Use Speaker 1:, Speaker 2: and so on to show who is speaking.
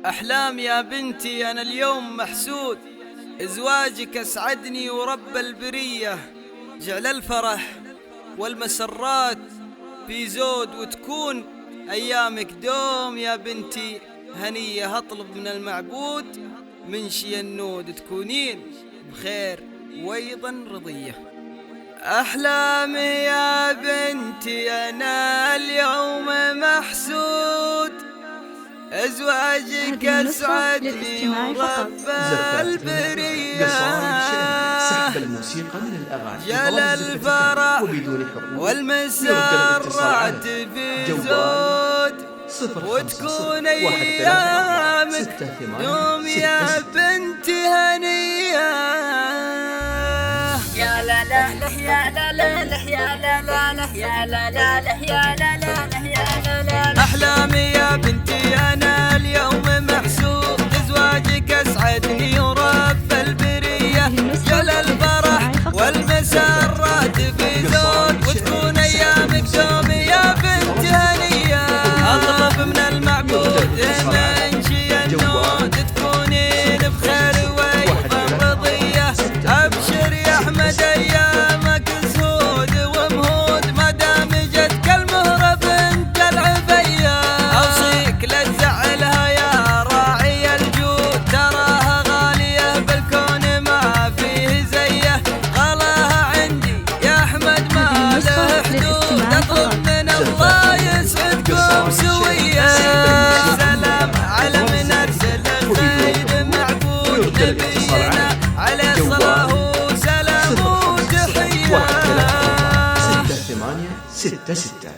Speaker 1: أحلام يا بنتي أنا اليوم محسود، زواجك أسعدني ورب البرية، جعل الفرح والمسرات في زود وتكون أيامك دوم يا بنتي هنية. هطلب من المعبود من شي النود تكونين بخير وأيضا رضية. أحلامي يا بنتي أنا اليوم محسود، أزواجك أسعدني ورب البرية، جل الفرح والمسرات في زود وتكون أيامك دوم يا بنتي هنية.
Speaker 2: يا لا لا لا يا لا لا لا يا لا لا لا يا لا لا لا يا لا لا لا يا لا لا.
Speaker 1: أحلامي يا بنتي أنا اليوم محسود، أزواجك أسعدني ورب البرية، جل الفرح والمسرات في زود وتكون أيامك دوم يا بنتي هنية. أطلب من المعبود من شي النود تكونين بخير وأيضا رضية، أبشر يا أحمد أيامك سهود ومهود ما دام جتك المهرة بنت العبية. أوصيك لا تزعلها يا راعي الجود، تراها غالية بالكون ما فيه زيه، غلاها عندي يا أحمد ما له حدود. أطلب من الله يسعدكم سوية، سلام على من أرسل الخير معبود نبينا عليه الصلاة وسلام وتحية.
Speaker 3: 1 3 4 6 8 6 6